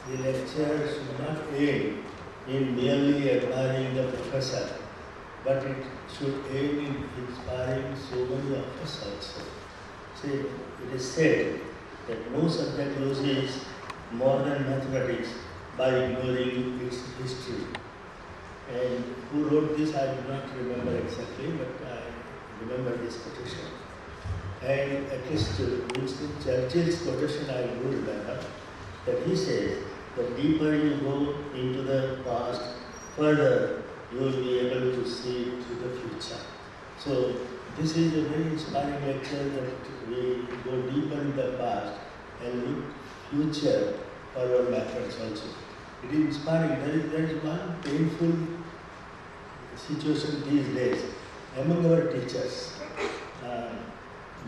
the lecture should not aim in merely admiring the professor, but it should aim in inspiring so many of us also. See, it is said that no subject loses more than mathematics by ignoring its history. And who wrote this, I do not remember exactly, but I remember this quotation. And at least Winston Churchill's quotation I do remember, that he says, the deeper you go into the past, further you will be able to see to the future. So this is a very inspiring lecture that we go deeper in the past and look future for our methods also. It is inspiring. There is one painful situation these days among our teachers.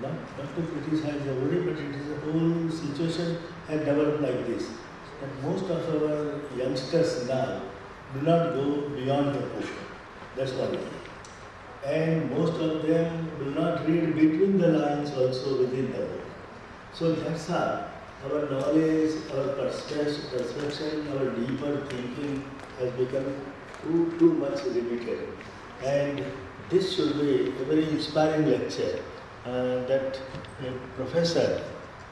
Not to criticize everybody, but it is a whole situation has developed like this. That most of our youngsters now do not go beyond the book. That's one thing. And most of them do not read between the lines also within the book. So that's how our knowledge, our perception, our deeper thinking has become too much limited. And this should be a very inspiring lecture. That a professor,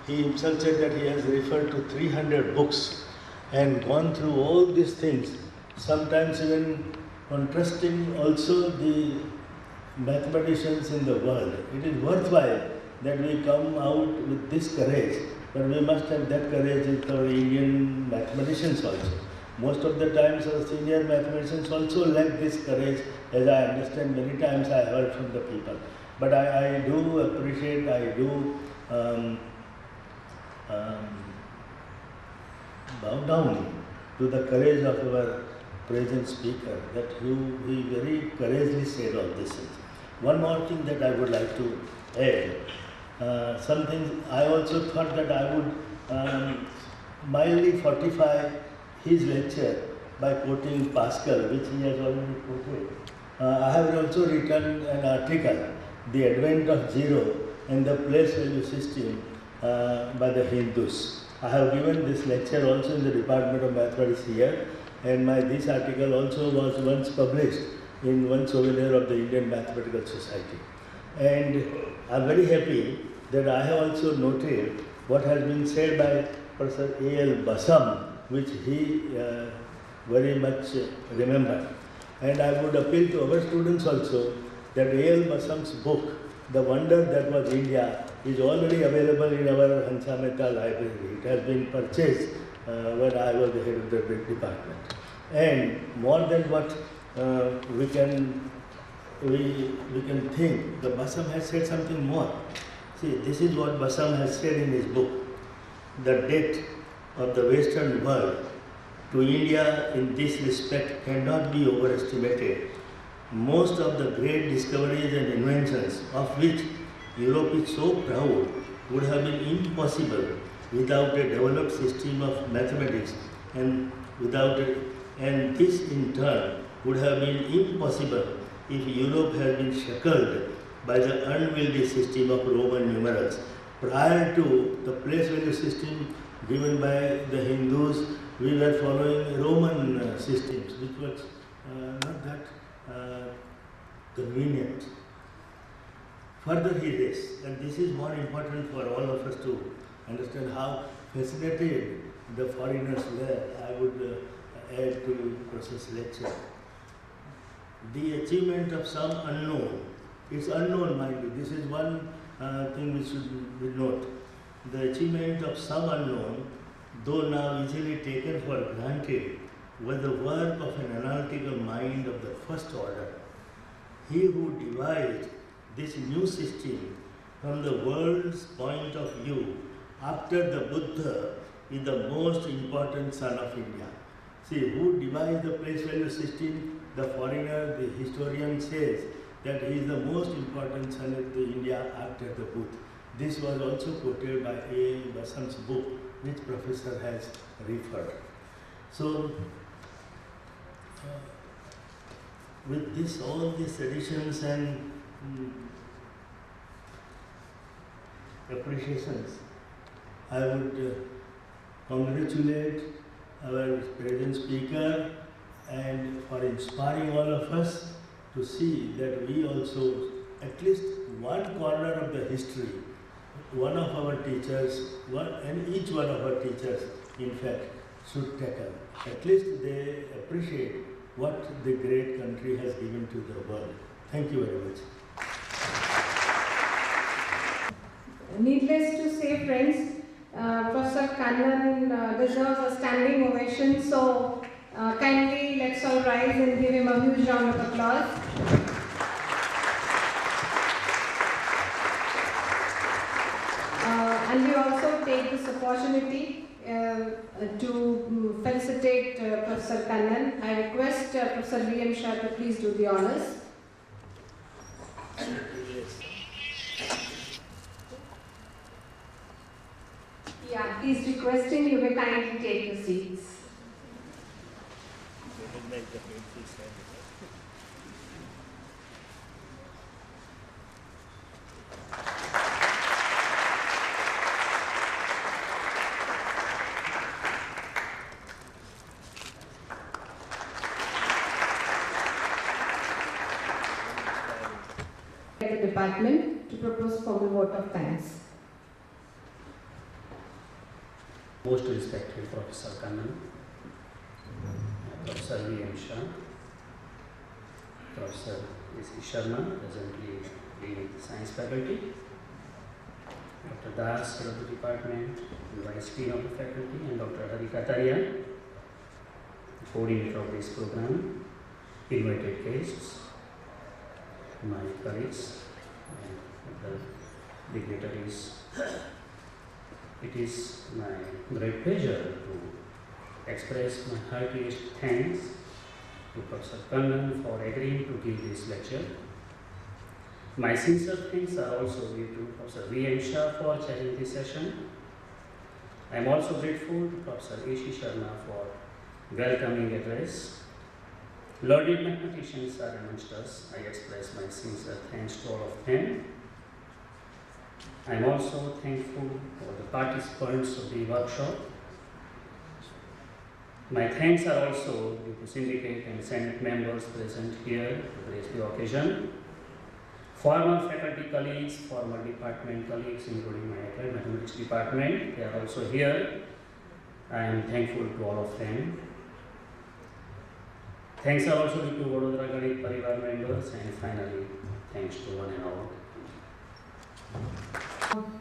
he himself said that he has referred to 300 books and gone through all these things, sometimes even contrasting also the mathematicians in the world. It is worthwhile that we come out with this courage, but we must have that courage with our Indian mathematicians also. Most of the times our senior mathematicians also lack this courage, as I understand many times I heard from the people. But I do appreciate, I do bow down to the courage of our present speaker, that he very courageously said all these things. One more thing that I would like to add, something I also thought that I would mildly fortify his lecture by quoting Pascal, which he has already quoted. I have also written an article, The Advent of Zero and the Place Value System by the Hindus. I have given this lecture also in the Department of Mathematics here, and this article also was once published in one souvenir of the Indian Mathematical Society. And I am very happy that I have also noted what has been said by Professor A.L. Basam, which he very much remembered. And I would appeal to our students also that A.L. Basam's book, The Wonder That Was India, is already available in our Hansa Mehta library. It has been purchased when I was the head of the department. And more than what we can think, the Basam has said something more. See, this is what Basam has said in his book. The debt of the Western world to India in this respect cannot be overestimated. Most of the great discoveries and inventions of which Europe is so proud would have been impossible without a developed system of mathematics, and this in turn would have been impossible if Europe had been shackled by the unwieldy system of Roman numerals. Prior to the place value system given by the Hindus, we were following Roman systems, which was not that convenient. Further he raised, and this is more important for all of us to understand how fascinated the foreigners were. I would add to Professor's lecture. The achievement of some unknown, it's unknown, mind you, this is one thing we should note. The achievement of some unknown, though now easily taken for granted, was the work of an analytical mind of the first order. He who devised this new system from the world's point of view after the Buddha is the most important son of India. See, who devised the place value system? The foreigner, the historian says that he is the most important son of India after the Buddha. This was also quoted by A. Basam's book, which Professor has referred. So, with this, all these additions and appreciations, I would congratulate our present speaker and for inspiring all of us to see that we also, at least one corner of the history, one of our teachers, and each one of our teachers, in fact, should tackle. At least they appreciate what the great country has given to the world. Thank you very much. Needless to say, friends, Professor Kannan deserves a standing ovation, so kindly let's all rise and give him a huge round of applause. And we also take this opportunity to felicitate Professor Kannan. I request Professor V.M. Shah to please do the honors. Yeah, he's requesting you may kindly take your seats. The department to propose formal vote of thanks. Most respected Professor Kannan, Professor V.M. Shah, Professor S.E. Sharma, presently leading the science faculty, Dr. Das, head of the department, and Vice Dean of the faculty, and Dr. Hari Kataria, the coordinator of this program, invited guests, my colleagues, and the dignitaries. It is my great pleasure to express my heartiest thanks to Professor Kannan for agreeing to give this lecture. My sincere thanks are also due to Professor V.M. Shah for chairing this session. I am also grateful to Professor A.C. Sharma for welcoming address. Learned mathematicians are amongst us. I express my sincere thanks to all of them. I am also thankful for the participants of the workshop. My thanks are also due to syndicate and senate members present here to grace the occasion. Former faculty colleagues, former department colleagues, including my applied mathematics department, they are also here. I am thankful to all of them. Thanks are also due to Vadodara Ganit Parivar members, and finally, thanks to one and all.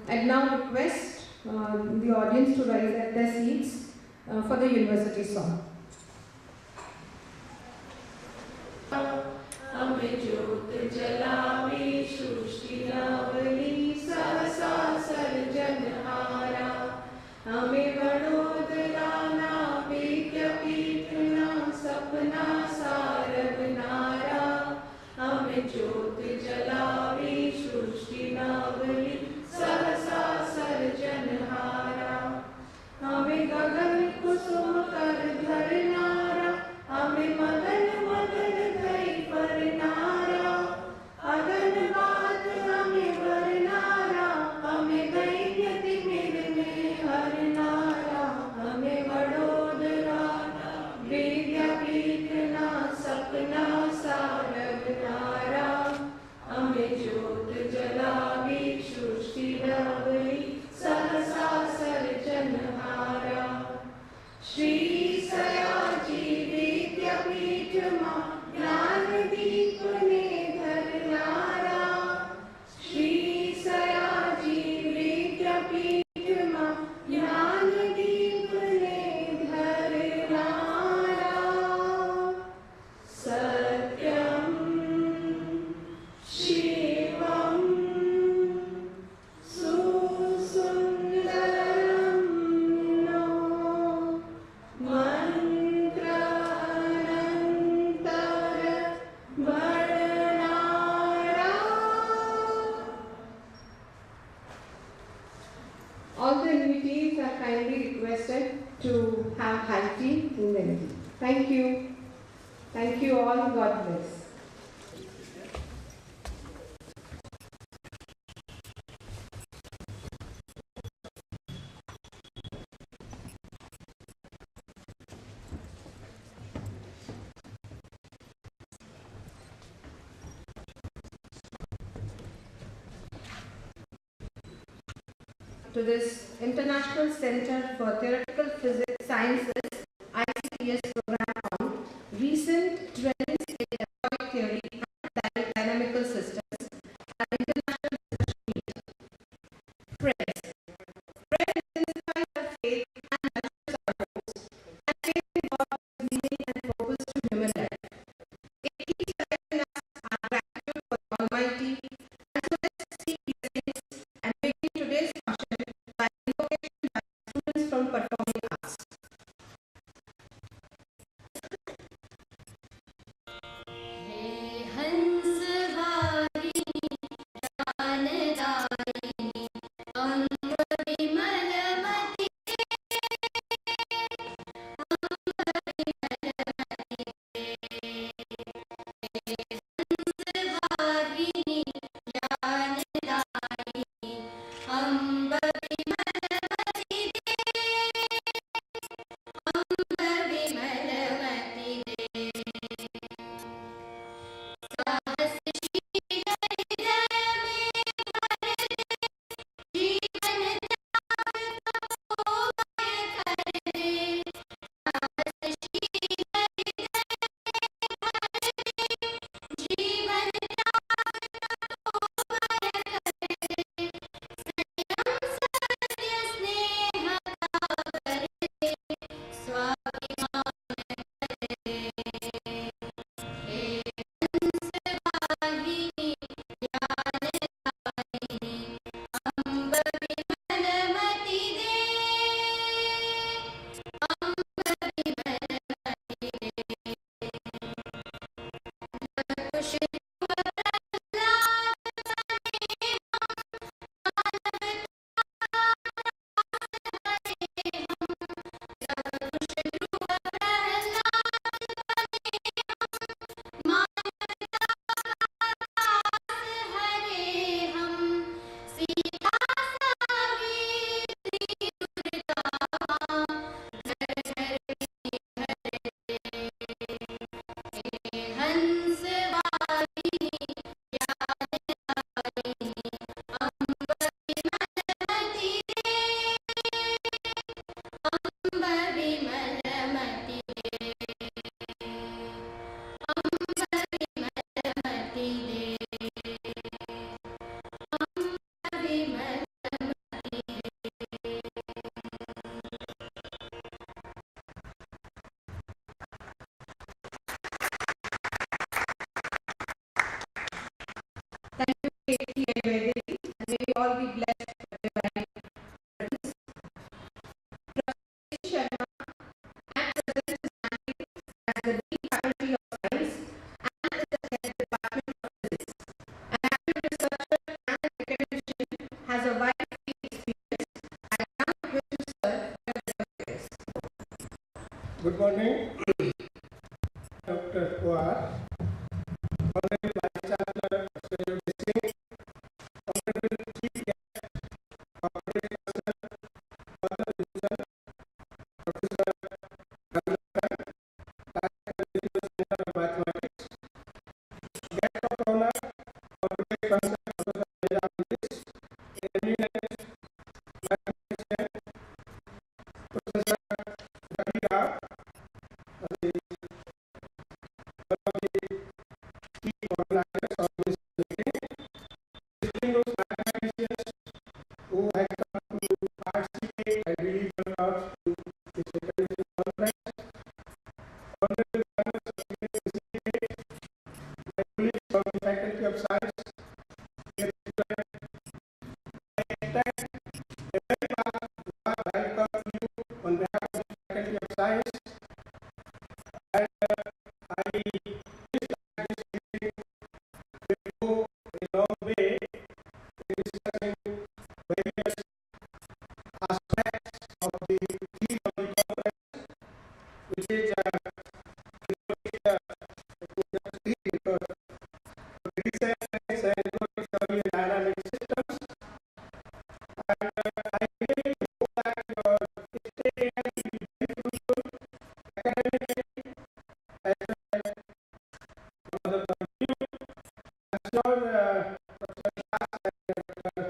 I now request the audience to rise at their seats for the university song. All the invitees are kindly requested to have high tea in the evening. Thank you. Thank you all. God bless. to this International Center for Theoretical Physics Sciences ICTS program on recent trends in ergodic theory and dynamical systems at international research meet. Friends, prayer intensifies our faith and nurtures our hopes, and faith in God gives meaning and purpose to human life. It keeps directing us our gratitude for the Almighty, and so let's seek blessings and begin today's session by invocation by students from performing arts. Thank you, Katie and Vediri, and may we all be blessed with divine presence. Professor Sharma and presents his mandate as the Dean Faculty of Science and is the Head Department of Physics. An active researcher and academician, has a wide field experience. I now wish to serve for the affairs. Good morning, Dr. Kuar, Honorable Vice Chancellor, Professor Singh, Honorable Chief Guest, Corporate Council, Author Division, Professor Vadodara, Director Center of Mathematics, Guest of Honor, Corporate Council, Professor Sayajirao, Eminent Mathematician, Professor Ergodic who had come to participate and really come out to this academic conference. Honorable members of the University, my colleagues from the Faculty of Science, dear students, I extend a very warm welcome to you on behalf of the Faculty of Science, and I wish that this meeting will go a long way in discussing various aspects of the theme of the conference, which is recent trends and ergodic theory and dynamic systems. And I really hope that your stay here will be very fruitful academically as well as from the point of view. I'm sure Professor Das and Dr.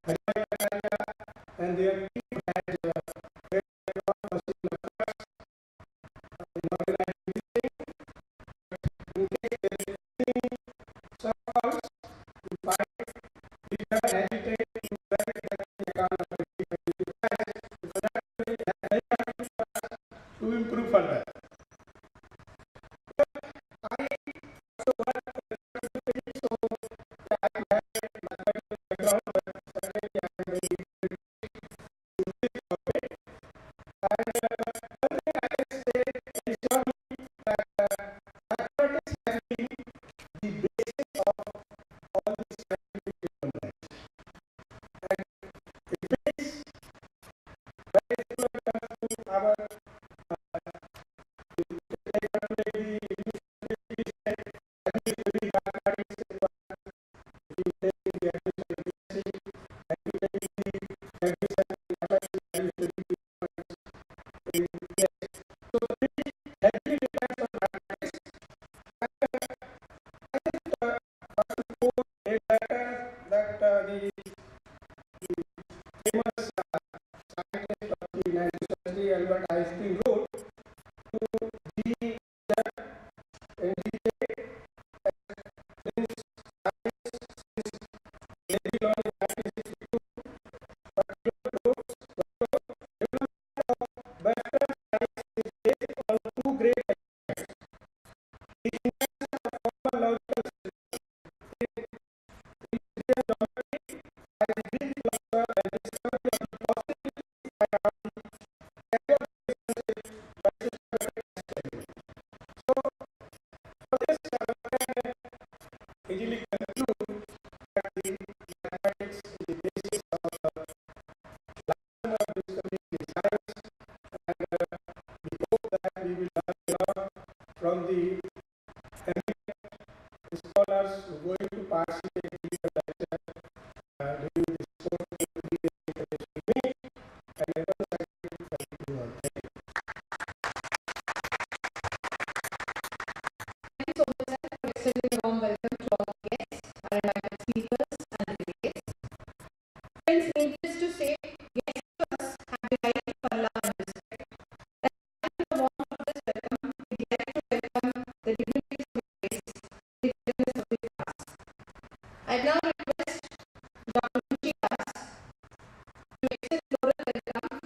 Maharaja And one thing I can say in short that mathematics has been the basis of all these scientific developments. And it is very difficult to our from the scholars going to participate in the lecture during this course will be encouraged to me and everyone thank you all. Thank you. Thank you so much, sir, for extending a warm welcome to all the guests, our invited speakers, and delegates. Friends, needless to say, guests to us have been highly for love and respect. And in the warmth of this welcome, we'd like to welcome the dignitaries of the place, the veterans of the past. I now request Dr. Ruchi Das to extend floral welcome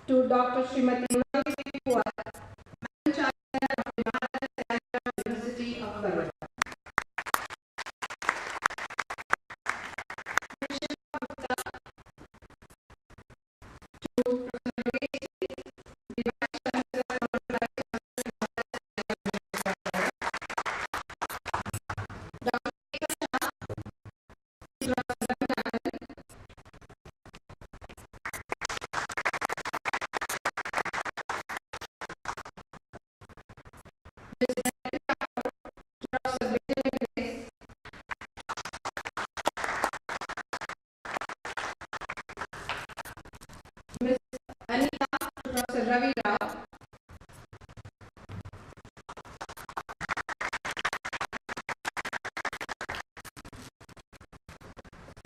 to Dr. Srimati Munawar, Madam Chancellor of the Maharaja Sayajirao University of Baroda. Ms. Anita to Professor Ravi Rao.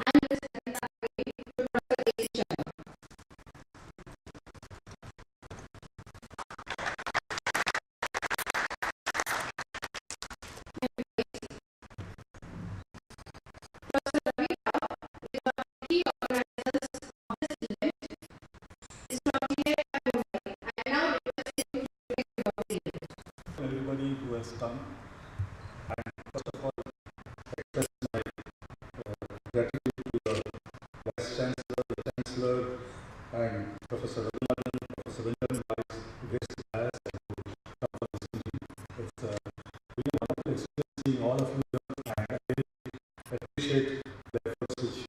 And Ms. Anita to Professor A. Sharma. Professor Ravi Rao is one of the key organizers of this event. Is not here at Mumbai. I now request him to take about the event. Everybody who has come, and first of all, express my gratitude to the Vice Chancellor, the Chancellor, and Professor Raghunathan, Professor William Vice, to grace the dais and to come for this meeting. It's really wonderful experience seeing all of you here, and I really appreciate the efforts which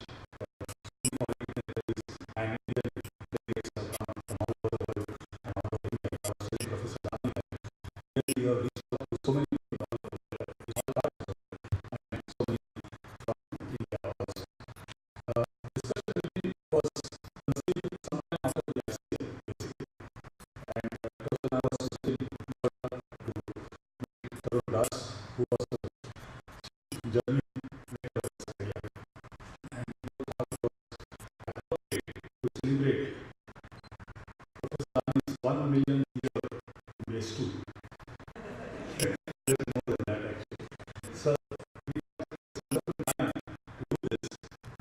foreign dignitaries and Indian delegates have come from all over the world and all over India. I was telling Professor Rani that really you have reached out to so many people all over the world, all parts of the world, and so many from India also. This special meeting was conceived sometime after the ICL, basically. And because when I was visiting Vadodara to meet Baroda, who was the journey maker of this idea, and we thought it was appropriate to celebrate Professor Rani's 1 million year in base 2. There's more than that actually. So we have this wonderful time to do this,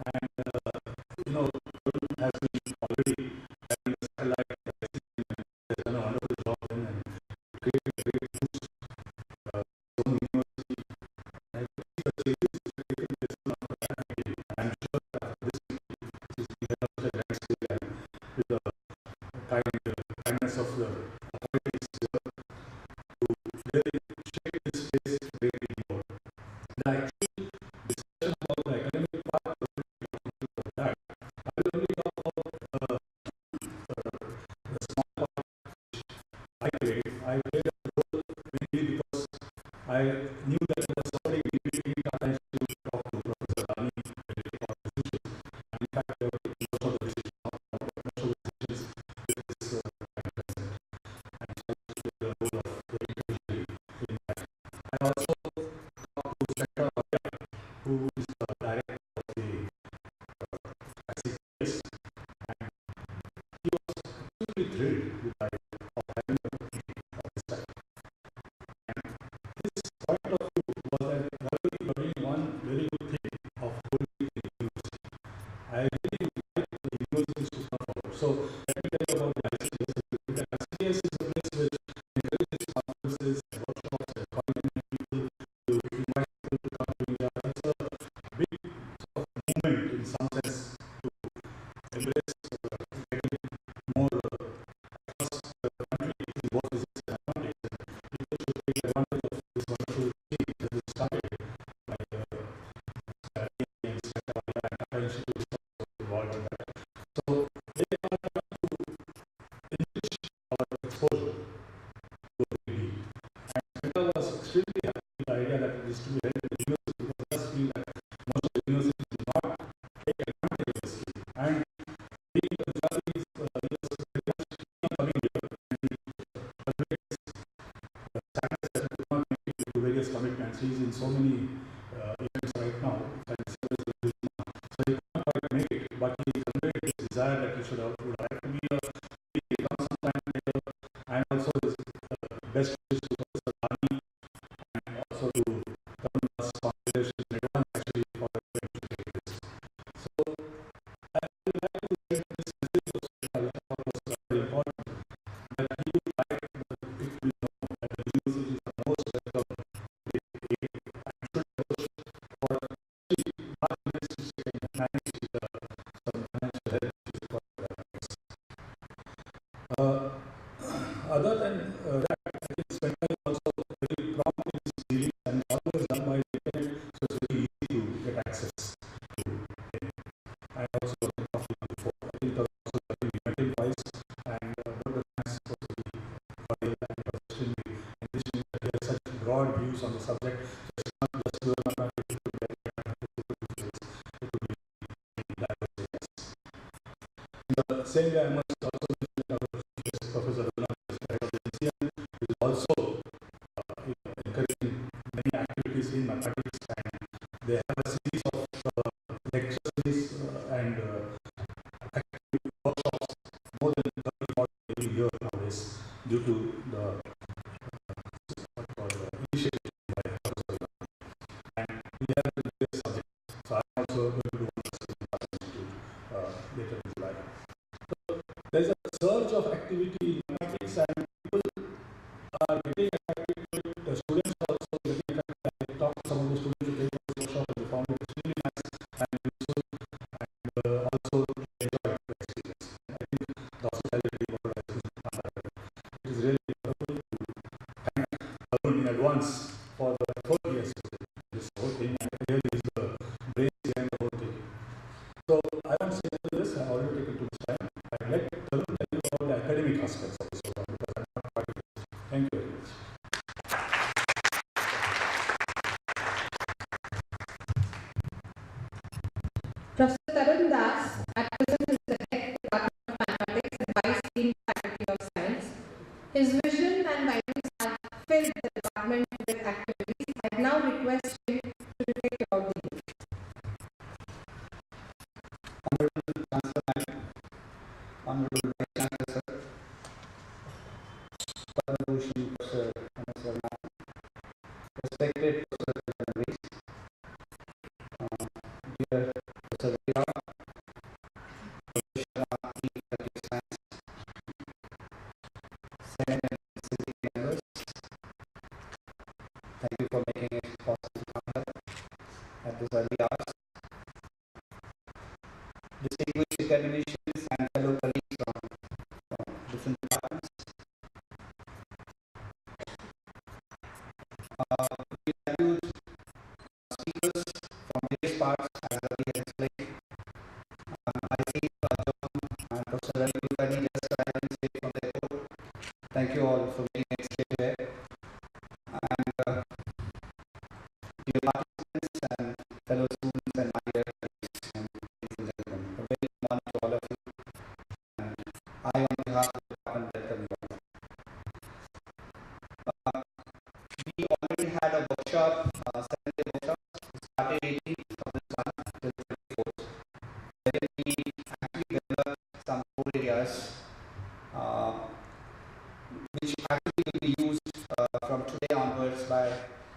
and Varun has been already having a satellite testing and has done a wonderful job then and created a great boost his own university. And I think the changes which are taking place now for that meeting, and I'm sure that after this meeting, this will be held on a grand scale and with the kindness awareness of your authorities here to really shape this space greatly more. The actual discussion about the academic part will be talking about that. I will only talk about the small part I played. I played a role mainly because I knew that there was somebody immediately attached to talk to Professor Rani related to decisions. And in fact, there were most of the decisions, not most of the decisions with this president. And so I used to play the role of the intermediary in that. I also talked to Dr. Maharaja, who is the director of the ICTS, and he was absolutely thrilled with the idea of having a meeting of this type. And his point of view was that Ravi is doing one very good thing of holding the university. I really like the universities to come forward. So let me tell you about the ICTS. The ICTS is a place which encourages conferences and workshops and coordinating people to invite people to come to India. It's a big sort of movement in some sense to embrace getting more across the country. This is what is its advantage. People should take advantage of this wonderful thing that is started by institutes involved in that. So they are trying to enrich our exposure to the need. And Shweta was extremely happy with the idea that it is to be held in the university, because it does feel that most of the universities do not take advantage of this scheme. And being a Gujarati is very much keen on coming here, and he celebrates sadness that he could not make it due to various commitments. He is in so many events right now, and several is now. So he could not quite make it, but he conveyed his desire that he would like to be here. He come sometime later, and also his best wishes to Professor Rani, and also to Karuna's congratulations in advance actually for the event to take place. So I would like to send this message to Shweta, which I thought was very important, that he would like it to be known that the universities are most welcome and should approach for large events which they can manage with some financial help which is required for that purpose. Other than that, I think Shweta is also very prompt in his dealings, and it's always done by the internet, so it's very easy to get access to him. I also got a coffee before. I think it was also very met him twice, and both the times was very cordial, and it was extremely enriching that he has such broad views on the subject. So it's not just pure mathematics, it could be physics, it could be diverse areas. In the same way, I must also mention our Professor Ronald, head of the NCM, who is also encouraging many activities in mathematics, and they have a series of lectures and activity workshops, more than 30-40 every year nowadays, due to the initiative by Professor Ronald. And we have various subjects. So I'm also going to do one in our institute later in July. So there's a surge of activity in mathematics, and people are getting attracted to it. The students are also getting attracted. I talked to some of the students who take this workshop, and they found it extremely nice and useful, and also enjoyed the experience. I think the hospitality of Baroda is Maharaja. It is really wonderful to thank Arun in advance for the effort he has put in this whole thing, and really is the brains behind the whole thing. So I won't say more than this. I already taken too much time. I'd like Tarun to tell you about the academic aspects of this program, because I'm not part of it. Thank you very much. Professor Tarun Das at present is the head Department of Mathematics and Vice Dean Faculty of Science. His vision and values have filled the department with activities. I now request him to reflect about the youth. Honorable Chancellor Ma'am, Honorable Vice Chancellor Sir, Padma Bhushan Professor M.S. Verma, respected Professor Dynamics, dear Professor Sayajirao, Professor Ergodic Science, Senate and SSD members, thank you for making it possible to come here at this early hours. Distinguished academicians and fellow colleagues from different departments, We valued speakers from various parts, as Ravi has explained. I see John and Professor Ravi Kulkarni just arrived in state from the airport. Thank you all for making it stay there. And dear participants and fellow students and my dear colleagues and ladies and gentlemen, a very good morning to all of you. And I, on behalf of the department, welcome you all. We already had a workshop, 7-day workshop, started 18th of this month till 24th, where we actually developed some core areas which actually will be used from today onwards by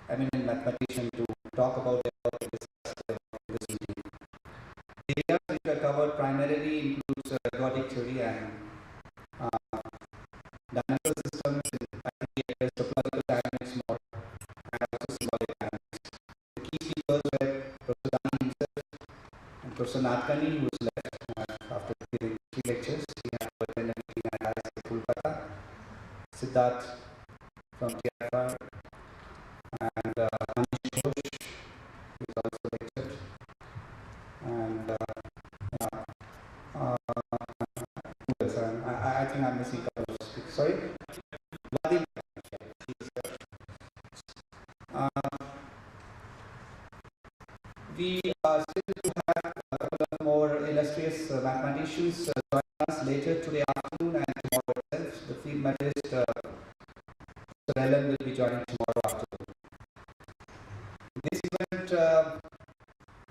eminent mathematicians to talk about their work and discuss their work in this meeting. The areas which were covered primarily includes Ergodic Theory and Dynamical Systems, and topological dynamics more, and also symbolic dynamics. The key speakers were Professor Dani himself and Professor Nadkani, who was left after giving 3 lectures. He had to attend a meeting at IISc Kolkata. Siddharth from TFR, and Manish Ghosh, who is also lectured, and who else? I think I'm missing a couple of speakers. Sorry? Vadim. We still have a couple of more illustrious mathematicians joining us later today afternoon and tomorrow itself. The field medalist Professor Ellen will be joining tomorrow afternoon. This event,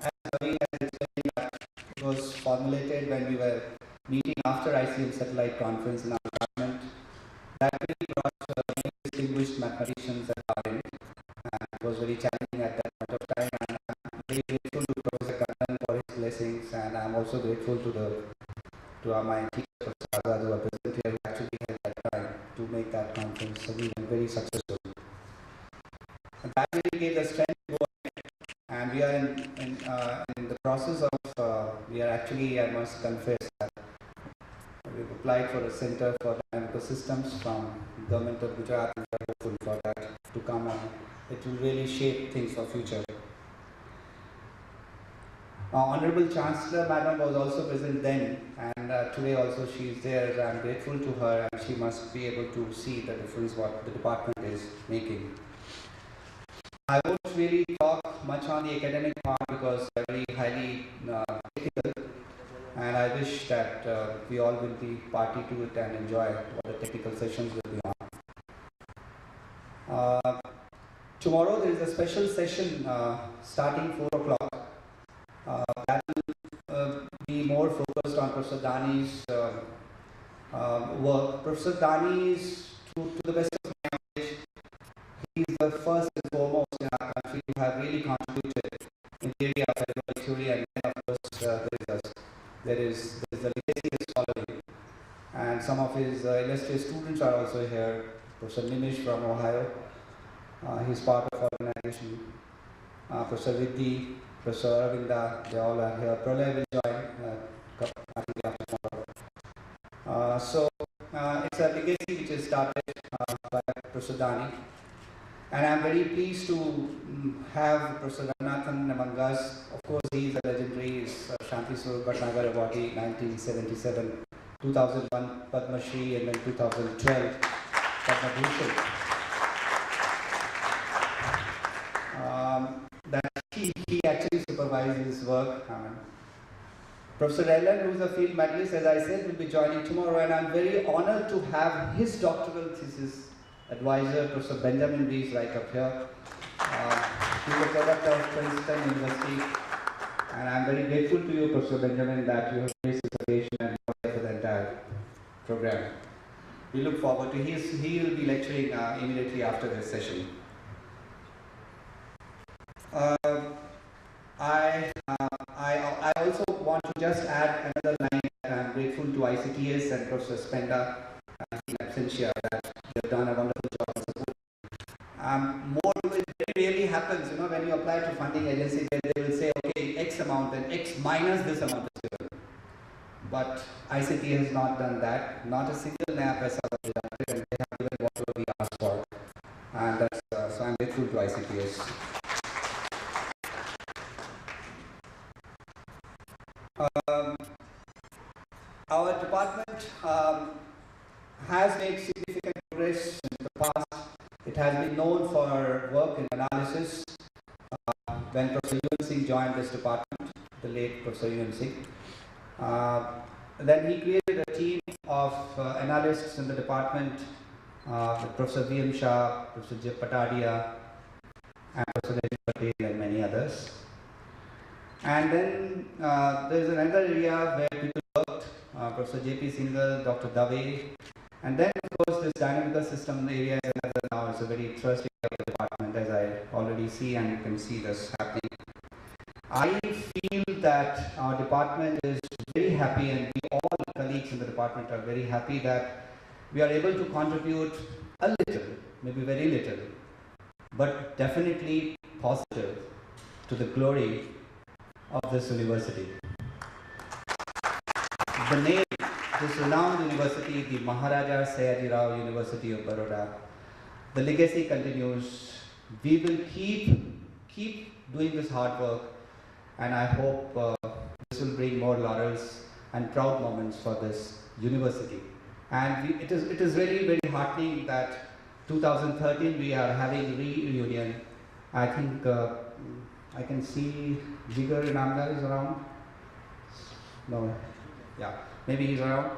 as Ravi has explained, it was formulated when we were meeting after ICM Satellite Conference in our department. That really brought many distinguished mathematicians at our end, and it was very challenging at that point of time. And I'm very grateful to Professor Kannan for his blessings, and I'm also grateful to my teacher, Professor Azad, who are present here, who actually had that time to make that conference very successful. And that really gave the strength to go ahead. And we are in the process of, we are actually, I must confess, that we've applied for a Center for Dynamical Systems from the Government of Gujarat, and we are hopeful for that to come, and it will really shape things for future. Honorable Chancellor Madam was also present then, and today also she is there. I'm grateful to her, and she must be able to see the difference what the department is making. I won't really talk much on the academic part because they're very highly technical, and I wish that we all will be party to it and enjoy what the technical sessions will be on. Tomorrow there is a special session starting 4 o'clock. That will be more focused on Professor Dani's work. Professor Dani is, to the best of my knowledge, he is the first and foremost in our country to have really contributed in the area of Ergodic Theory, and then of course there is the legacy is following. And some of his illustrious students are also here. Professor Nimish from Ohio, he's part of our organization. Professor Vidhi, Professor Aravinda, they all are here. Pralay will join I think after tomorrow. So it's a legacy which is started by Professor Dani. And I'm very pleased to have Professor Ranganathan among us. Of course, he is a legendary Shanti Swarup Bhatnagar awardee, 1977, 2001 Padma Shri, and then 2012 Padma Bhushan. That he actually supervises his work. Professor Ellen, who is a field medalist, as I said, will be joining tomorrow, and I'm very honored to have his doctoral thesis advisor, Professor Benjamin Rees, right up here. He's a product of Princeton University, and I'm very grateful to you, Professor Benjamin, that you have raised this occasion and you are here for the entire program. We look forward to he will be lecturing immediately after this session. I also want to just add another line that I'm grateful to ICTS and Professor Spenda and Absentia that they have done a wonderful job of support. It very rarely happens, when you apply to funding agencies, they will say, okay, X amount and X minus this amount is given. But ICT has not done that. Not a single naya paisa was deducted, and they have given whatever we asked for. And that's, so I'm grateful to ICT. it has been known for work in analysis. When Professor Yuan Singh joined this department, the late Professor Yuan Singh, then he created a team of analysts in the department with Professor V.M. Shah, Professor J. Patadia, and Professor Najib Patel and many others. And then there is another area where people worked, Professor J.P. Singhal, Dr. Dave, and then of course this dynamical system area is another now. It's a very interesting department, as I already see, and you can see this happening. I feel that our department is very happy, and we all colleagues in the department are very happy that we are able to contribute a little, maybe very little, but definitely positive to the glory of this university. The name, this renowned university, the Maharaja Sayajirao University of Baroda, the legacy continues. We will keep doing this hard work, and I hope this will bring more laurels and proud moments for this university. And it is really very heartening that 2013 we are having reunion. I think I can see Jigar Namdar is around. No, yeah, maybe he's around.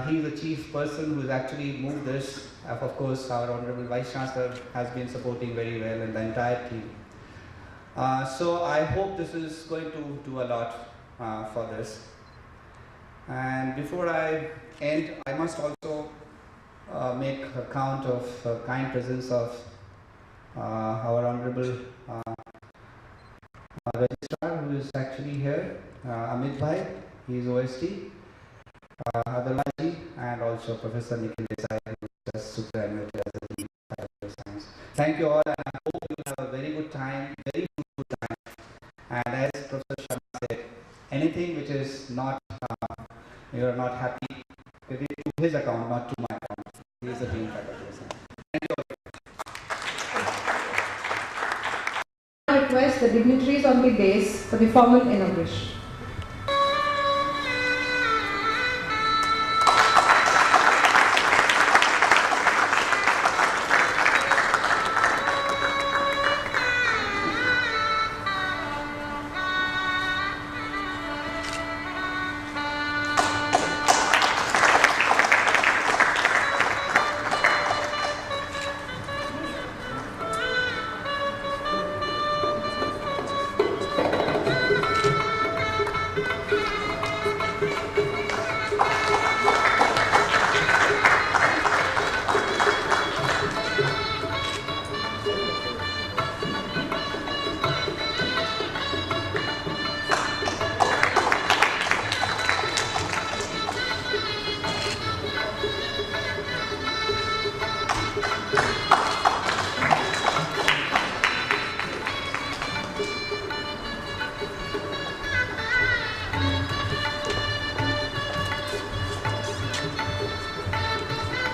He's the chief person who has actually moved this. Of course, our Honorable Vice Chancellor has been supporting very well, and the entire team. So I hope this is going to do a lot for this. And before I end, I must also make a count of kind presence of our Honorable Registrar, who is actually here, Amit Bhai, he is OST, Adalji, and also Professor Nikhil Desai, who is just superannuated as a Dean of Faculty of Science. Thank you all, and I hope you have a very good time, very fruitful time. And as Professor Sharma said, anything which is not, you are not happy, it is to his account, not to my account. He is a Dean of Faculty of Science. Thank you all. I request the dignitaries on the dais for the formal inauguration.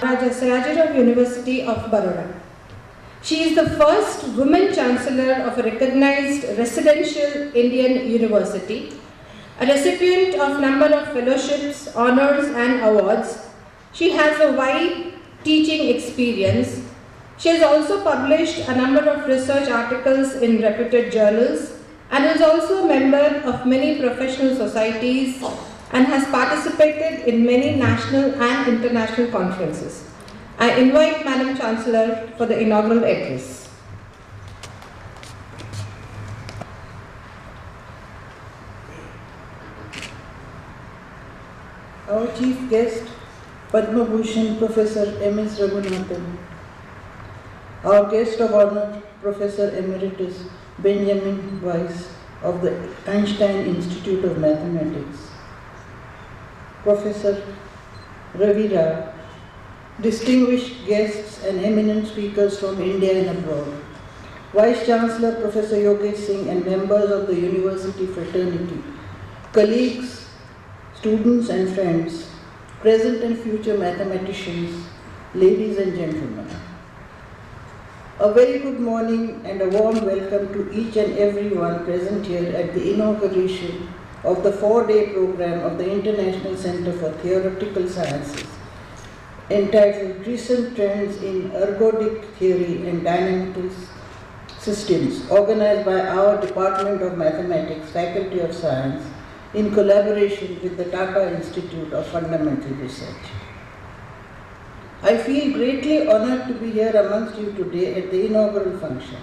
Maharaja Sayajirao University of Baroda. She is the first woman chancellor of a recognized residential Indian university, a recipient of number of fellowships, honors and awards. She has a wide teaching experience. She has also published a number of research articles in reputed journals and is also a member of many professional societies and has participated in many national and international conferences. I invite Madam Chancellor for the inaugural address. Our chief guest, Padma Bhushan Professor M.S. Raghunathan. Our guest of honor, Professor Emeritus Benjamin Weiss of the Einstein Institute of Mathematics. Professor Ravi Rao, distinguished guests and eminent speakers from India and abroad. Vice Chancellor Professor Yogesh Singh and members of the university fraternity, colleagues, students and friends, present and future mathematicians, ladies and gentlemen. A very good morning and a warm welcome to each and everyone present here at the inauguration of the 4-day program of the International Center for Theoretical Sciences, entitled Recent Trends in Ergodic Theory and Dynamical Systems, organized by our Department of Mathematics, Faculty of Science, in collaboration with the Tata Institute of Fundamental Research. I feel greatly honored to be here amongst you today at the inaugural function.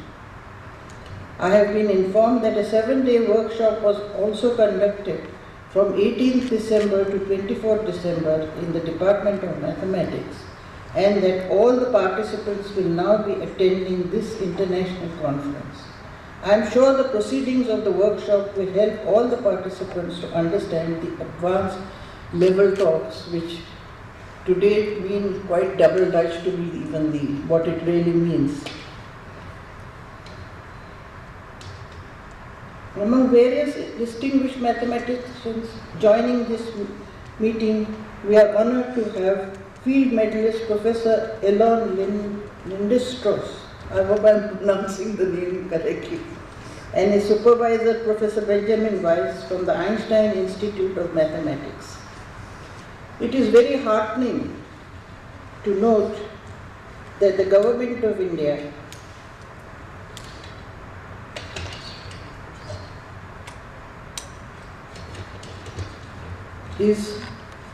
I have been informed that a 7-day workshop was also conducted from 18th December to 24th December in the Department of Mathematics, and that all the participants will now be attending this international conference. I am sure the proceedings of the workshop will help all the participants to understand the advanced level talks, which today mean quite double Dutch to me, even what it really means. Among various distinguished mathematicians joining this meeting, we are honored to have field medalist Professor Elon Lindestros, I hope I am pronouncing the name correctly, and his supervisor Professor Benjamin Weiss from the Einstein Institute of Mathematics. It is very heartening to note that the Government of India is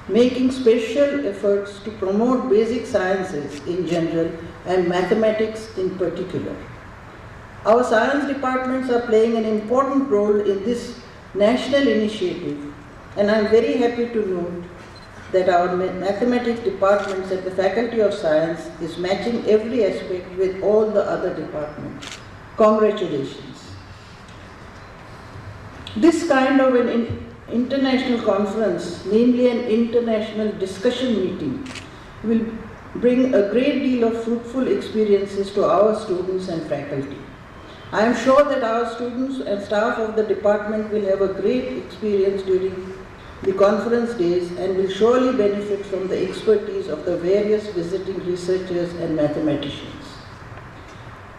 making special efforts to promote basic sciences in general and mathematics in particular. Our science departments are playing an important role in this national initiative, and I am very happy to note that our mathematics departments at the Faculty of Science is matching every aspect with all the other departments. Congratulations. This kind of an international conference, namely an international discussion meeting, will bring a great deal of fruitful experiences to our students and faculty. I am sure that our students and staff of the department will have a great experience during the conference days and will surely benefit from the expertise of the various visiting researchers and mathematicians.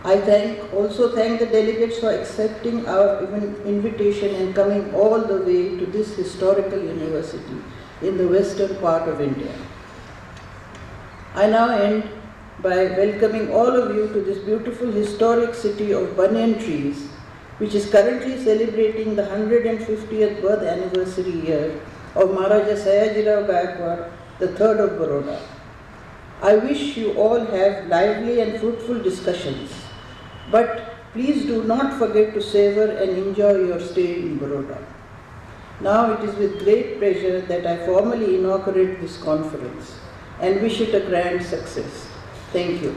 I also thank the delegates for accepting our invitation and coming all the way to this historical university in the western part of India. I now end by welcoming all of you to this beautiful historic city of banyan trees, which is currently celebrating the 150th birth anniversary year of Maharaja Sayajirao Gaikwad, the third of Baroda. I wish you all have lively and fruitful discussions, but please do not forget to savor and enjoy your stay in Baroda. Now it is with great pleasure that I formally inaugurate this conference and wish it a grand success. Thank you.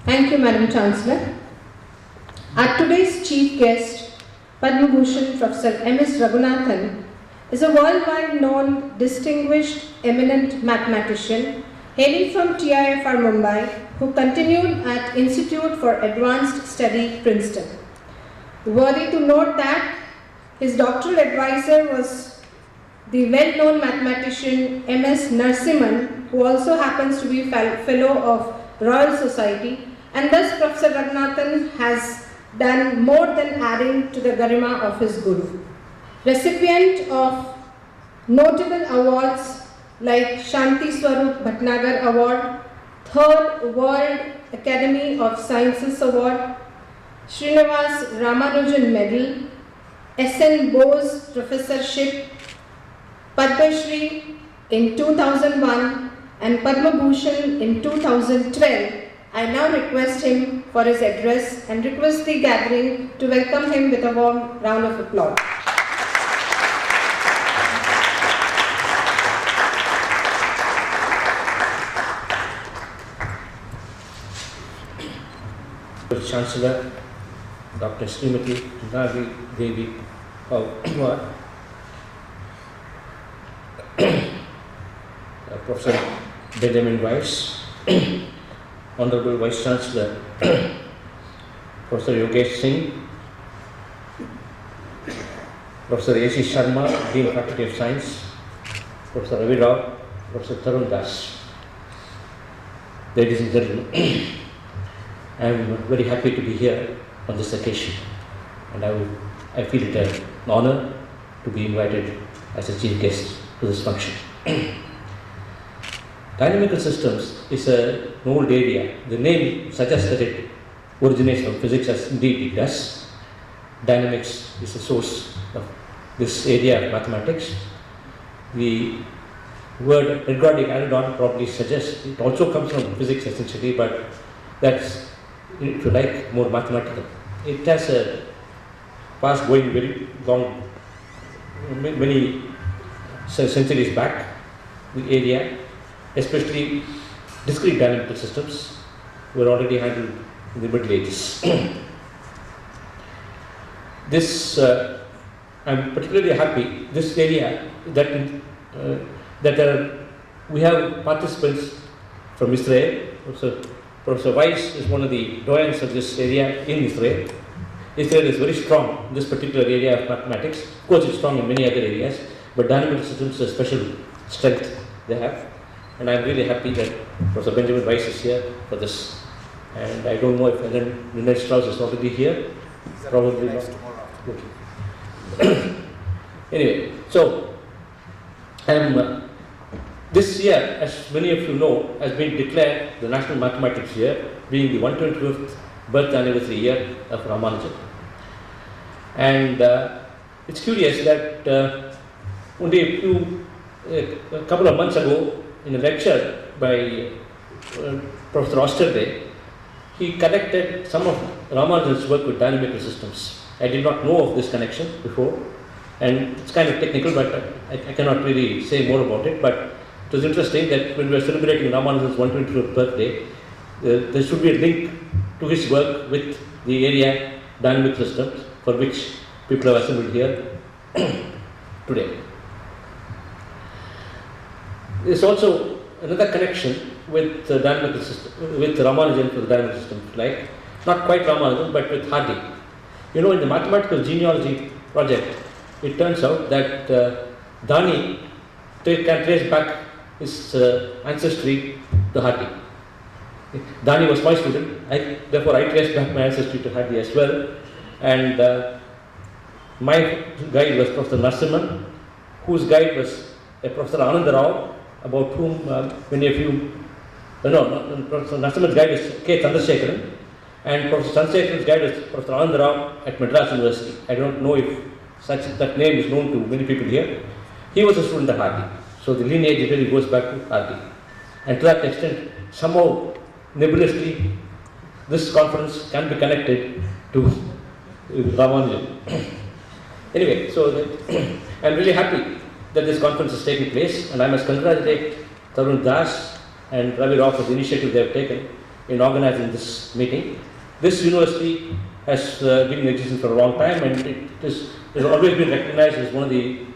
Thank you, Madam Chancellor. Our today's chief guest, Padma Bhushan Professor M.S. Raghunathan, is a worldwide known, distinguished, eminent mathematician hailing from TIFR Mumbai, who continued at Institute for Advanced Study, Princeton. Worthy to note that his doctoral advisor was the well-known mathematician M.S. Narasimhan, who also happens to be fellow of Royal Society, and thus Professor Raghunathan has done more than adding to the garima of his guru. Recipient of notable awards like Shanti Swarup Bhatnagar Award, 3rd World Academy of Sciences Award, Srinivas Ramanujan Medal, S.N. Bose Professorship, Padma Shri in 2001 and Padma Bhushan in 2012. I now request him for his address and request the gathering to welcome him with a warm round of applause. Chancellor Dr. Srimati Navi Devi Professor Benjamin Weiss, Honorable Vice Chancellor Professor Yogesh Singh, Professor A.C. Sharma, Dean Faculty of Science, Professor Ravi Rao, Professor Tarun Das. Ladies and gentlemen, I am very happy to be here on this occasion, and I feel it an honor to be invited as a chief guest to this function. Dynamical systems is an old area. The name suggests that it originates from physics, as indeed it does. Dynamics is the source of this area of mathematics. The word ergodic, I don't probably suggest, it also comes from physics essentially, but that's, if you like, more mathematical. It has a past going very long, many centuries back, the area, especially discrete dynamical systems, were already handled in the Middle Ages. This, I'm particularly happy, this area, we have participants from Israel. Professor Weiss is one of the doyens of this area in Israel. Israel is very strong in this particular area of mathematics. Of course, it's strong in many other areas, but dynamical systems is a special strength they have. And I'm really happy that Professor Benjamin Weiss is here for this. And I don't know if Nina Strauss is already here. Probably not. Okay. Anyway, so this year, as many of you know, has been declared the National Mathematics Year, being the 125th birth anniversary year of Ramanujan. And it's curious that only a couple of months ago, in a lecture by Professor Osterday, he connected some of Ramanujan's work with dynamical systems. I did not know of this connection before, and it's kind of technical, but I cannot really say more about it. But it was interesting that when we are celebrating Ramanujan's 125th birthday, there should be a link to his work with the area dynamic systems, for which people have assembled here today. There is also another connection with dynamical system, with Ramanujan for the dynamic system, like not quite Ramanujan, but with Hardy. You know, in the mathematical genealogy project, it turns out that Dani can trace back his ancestry to Hardy. Dani was my student, therefore I traced back my ancestry to Hardy as well. And my guide was Professor Narasimhan, whose guide was Professor Anandarao, about whom many of you Professor Narasimhan's guide is K. Chandrasekharan, and Professor Chandrasekharan's guide is Professor Anandarao at Madras University. I don't know if that name is known to many people here. He was a student at Hardy, so the lineage really goes back to Hardy. And to that extent, somehow nebulously, this conference can be connected to Ramanujan. Anyway, so I'm really happy that this conference is taking place, and I must congratulate Tarun Das and Ravi Rao for the initiative they have taken in organizing this meeting. This university has been in existence for a long time, and it has always been recognized as one of the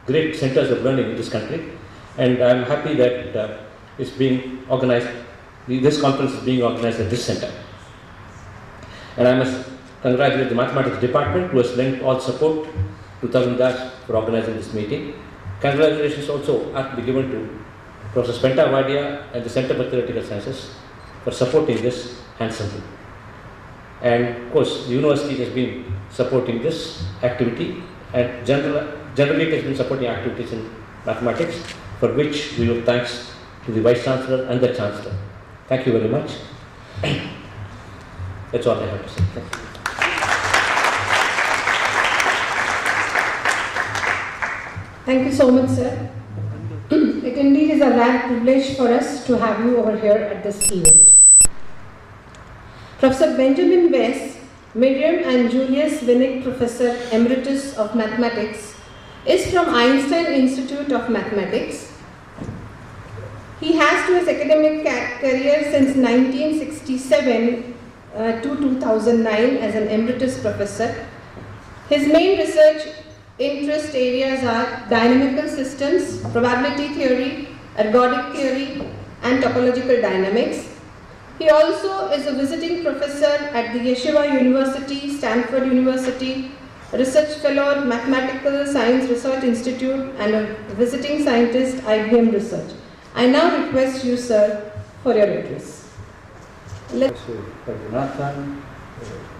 great centers of learning in this country. And I'm happy that it's being organized, this conference is being organized at this center. And I must congratulate the mathematics department, who has lent all support to Tarun Das for organizing this meeting. Congratulations also have to be given to Professor Spenta Vadia and the Center for Theoretical Sciences for supporting this handsomely. And of course, the university has been supporting this activity, and generally it has been supporting activities in mathematics, for which we owe thanks to the Vice Chancellor and the Chancellor. Thank you very much. That's all I have to say. Thank you. Thank you so much, sir. It indeed is a rare privilege for us to have you over here at this event. Professor Benjamin Weiss, Miriam and Julius Winnick Professor Emeritus of Mathematics, is from Einstein Institute of Mathematics. He has to his academic career since 1967 to 2009 as an Emeritus Professor. His main research interest areas are dynamical systems, probability theory, ergodic theory, and topological dynamics. He also is a visiting professor at the Yeshiva University, Stanford University, research fellow at Mathematical Science Research Institute, and a visiting scientist, IBM Research. I now request you, sir, for your address. Professor Raghunathan,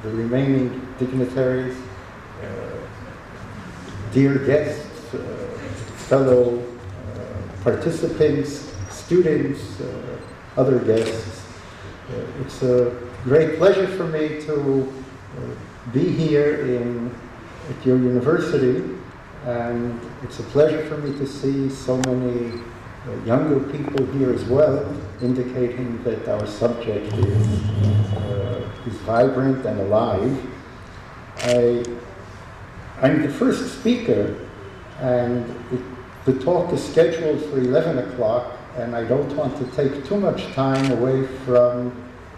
the remaining dignitaries, dear guests, fellow participants, students, other guests. It's a great pleasure for me to be here at your university, and it's a pleasure for me to see so many younger people here as well, indicating that our subject is vibrant and alive. I'm the first speaker, and the talk is scheduled for 11 o'clock, and I don't want to take too much time away from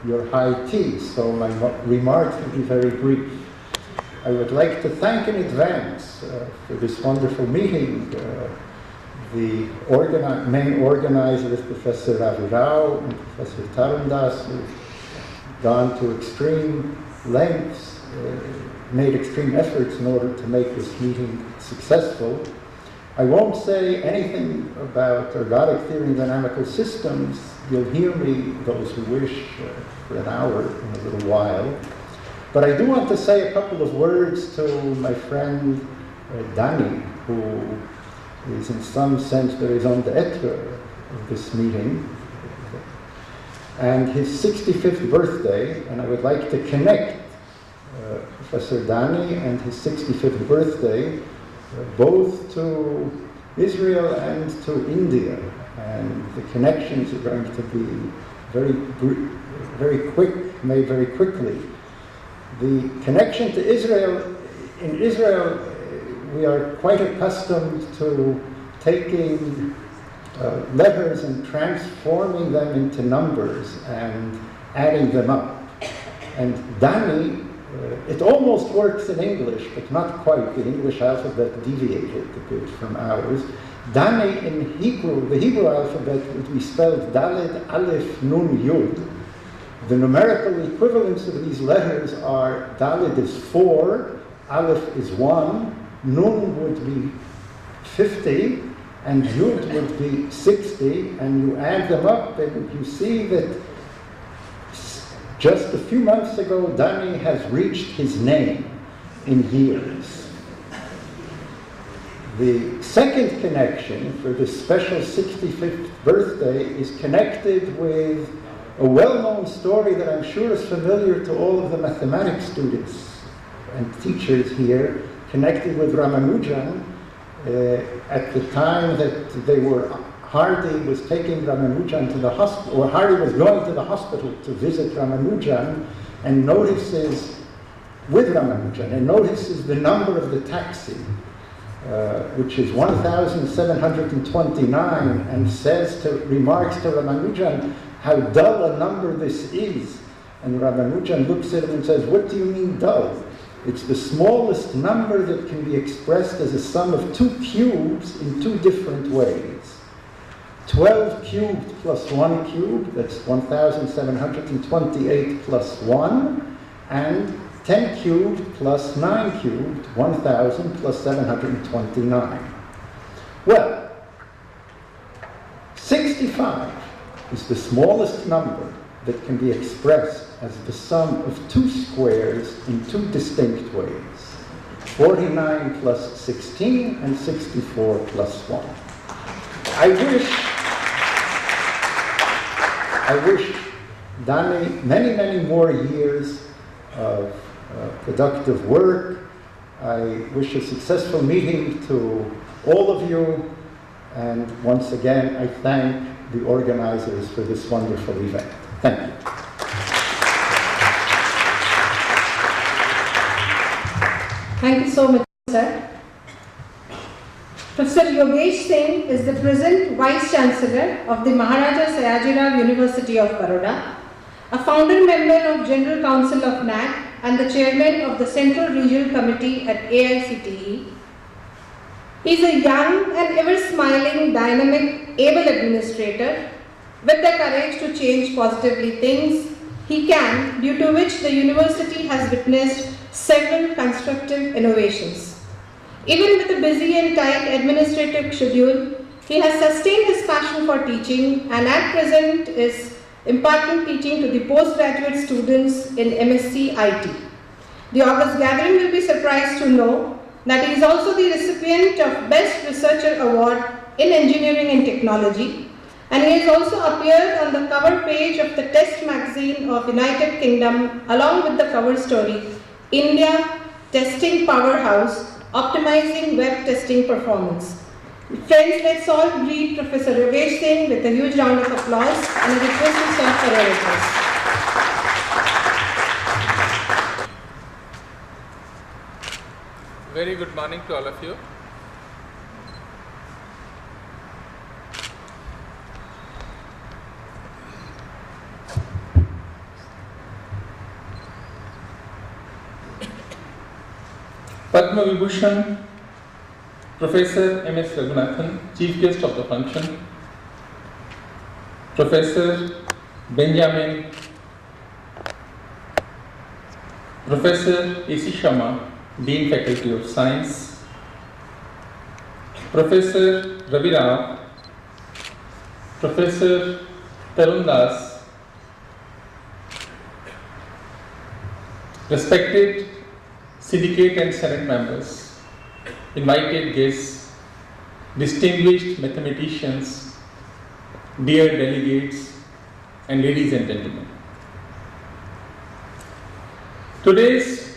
your high tea, so my remarks will be very brief. I would like to thank in advance for this wonderful meeting the main organizers, Professor Sayajirao and Professor Tarandas, who've gone to extreme lengths, made extreme efforts in order to make this meeting successful. I won't say anything about ergodic theory and dynamical systems. You'll hear me, those who wish, for an hour in a little while. But I do want to say a couple of words to my friend Danny, who is in some sense the raison d'etre of this meeting, and his 65th birthday, and I would like to connect Professor Danny and his 65th birthday both to Israel and to India, and the connections are going to be very quick, made very quickly. The connection to Israel, in Israel, we are quite accustomed to taking letters and transforming them into numbers and adding them up. And Dani, it almost works in English, but not quite. The English alphabet deviated a bit from ours. Dani in Hebrew, the Hebrew alphabet would be spelled Daled, Aleph, Nun, Yud. The numerical equivalents of these letters are Daled is 4, Aleph is 1, Nun would be 50, and Yud would be 60, and you add them up and you see that just a few months ago, Dani has reached his name in years. The second connection for this special 65th birthday is connected with a well-known story that I'm sure is familiar to all of the mathematics students and teachers here, connected with Ramanujan. At the time that Hardy was taking Ramanujan to the hospital, or Hardy was going to the hospital to visit Ramanujan, and notices the number of the taxi, which is 1,729, and remarks to Ramanujan how dull a number this is. And Ramanujan looks at him and says, "What do you mean dull? It's the smallest number that can be expressed as a sum of two cubes in two different ways. 12 cubed plus 1 cubed, that's 1,728 plus 1, and 10 cubed plus 9 cubed, 1,000 plus 729. Well, 65 is the smallest number that can be expressed as the sum of two squares in two distinct ways. 49 plus 16 and 64 plus 1. I wish Dani many more years of productive work. I wish a successful meeting to all of you, and once again I thank the organizers for this wonderful event. Thank you. Thank you so much, sir. Professor Yogesh Singh is the present Vice Chancellor of the Maharaja Sayajirao University of Baroda, a founder member of General Council of NAC, and the Chairman of the Central Regional Committee at AICTE. He is a young and ever-smiling, dynamic, able administrator with the courage to change positively things he can, due to which the university has witnessed several constructive innovations. Even with a busy and tight administrative schedule, He has sustained his passion for teaching and at present is imparting teaching to the postgraduate students in MSc IT. The August gathering will be surprised to know that he is also the recipient of Best Researcher Award in Engineering and Technology, and he has also appeared on the cover page of the Test magazine of United Kingdom along with the cover story, India Testing Powerhouse, Optimizing Web Testing Performance. Friends, let's all greet Professor Yogesh Singh with a huge round of applause and a request to serve for your address. Very good morning to all of you. Padma Vibhushan, Professor M.S. Raghunathan, Chief Guest of the function, Professor Benjamin, Professor A.C. Sharma, Dean Faculty of Science, Professor Ravi Rao, Professor Tarun Das, respected syndicate and senate members, invited guests, distinguished mathematicians, dear delegates, and ladies and gentlemen. Today's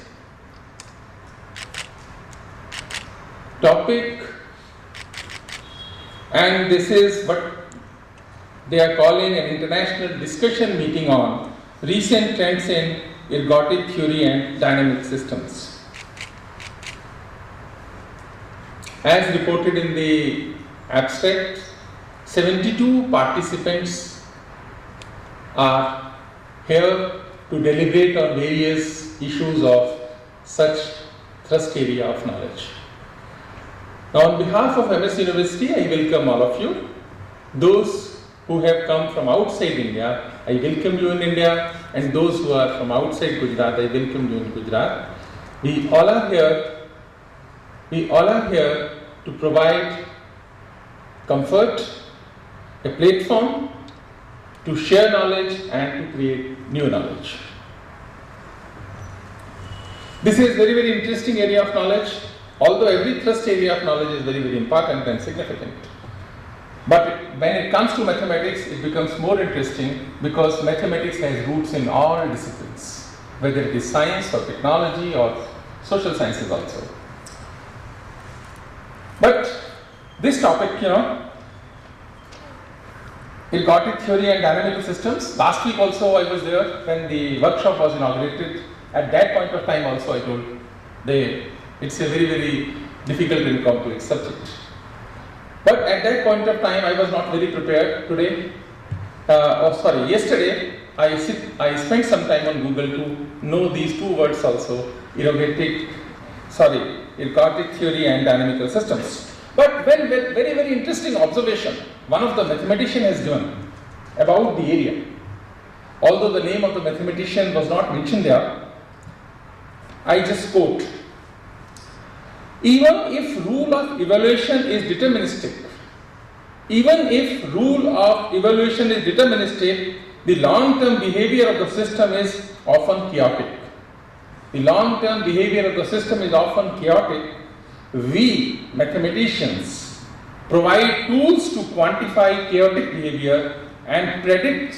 topic, and this is what they are calling an international discussion meeting on recent trends in ergodic theory and dynamic systems. As reported in the abstract, 72 participants are here to deliberate on various issues of such thrust area of knowledge. Now, on behalf of MS University, I welcome all of you. Those who have come from outside India, I welcome you in India, and those who are from outside Gujarat, I welcome you in Gujarat. We all are here to provide comfort, a platform to share knowledge and to create new knowledge. This is very, very interesting area of knowledge. Although every thrust area of knowledge is very, very important and significant. But when it comes to mathematics, it becomes more interesting because mathematics has roots in all disciplines, whether it is science or technology or social sciences also. But this topic, ergodic theory and dynamical systems. Last week also I was there when the workshop was inaugurated. At that point of time also I told it's a very, very difficult and complex subject. But at that point of time, I was not very prepared. Yesterday, I spent some time on Google to know these two words also, ergodic theory and dynamical systems. But when very, very interesting observation, one of the mathematicians has given about the area. Although the name of the mathematician was not mentioned there, I just quote, even if rule of evaluation is deterministic, the long-term behavior of the system is often chaotic. We, mathematicians, provide tools to quantify chaotic behavior and predict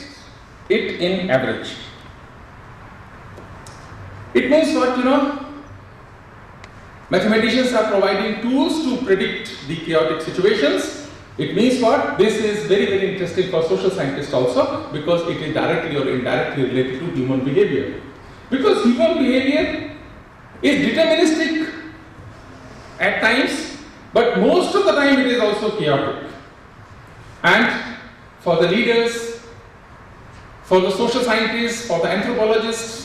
it in average. It means what, Mathematicians are providing tools to predict the chaotic situations. It means what? This is very, very interesting for social scientists also because it is directly or indirectly related to human behavior. Because human behavior is deterministic at times, but most of the time it is also chaotic. And for the leaders, for the social scientists, for the anthropologists,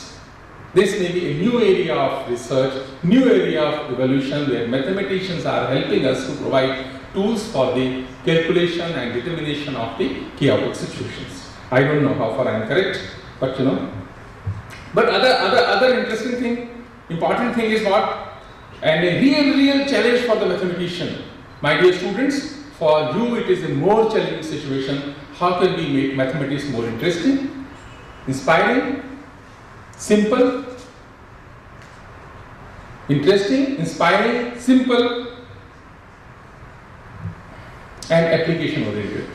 this may be a new area of research, new area of evolution where mathematicians are helping us to provide tools for the calculation and determination of the chaotic situations. I don't know how far I am correct, but But other interesting thing, important thing is what? And a real challenge for the mathematician. My dear students, for you it is a more challenging situation. How can we make mathematics more interesting, inspiring, simple, interesting, inspiring, simple, and application oriented.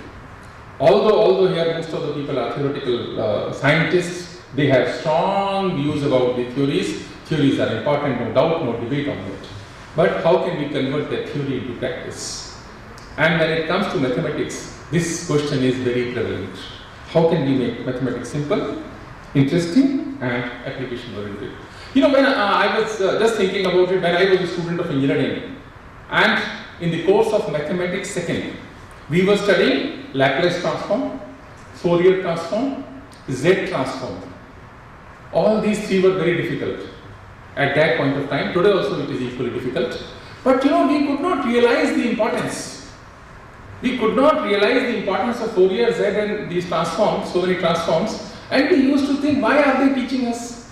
Although here most of the people are theoretical scientists, they have strong views about the theories. Theories are important, no doubt, no debate on it. But how can we convert that theory into practice? And when it comes to mathematics, this question is very prevalent. How can we make mathematics simple, interesting, and application oriented? You know, when I was just thinking about it when I was a student of engineering, and in the course of mathematics second, we were studying Laplace transform, Fourier transform, Z transform. All these three were very difficult at that point of time. Today also it is equally difficult. But you know, we could not realize the importance. We could not realize the importance of Fourier, Z and these transforms, so many transforms, and we used to think, why are they teaching us?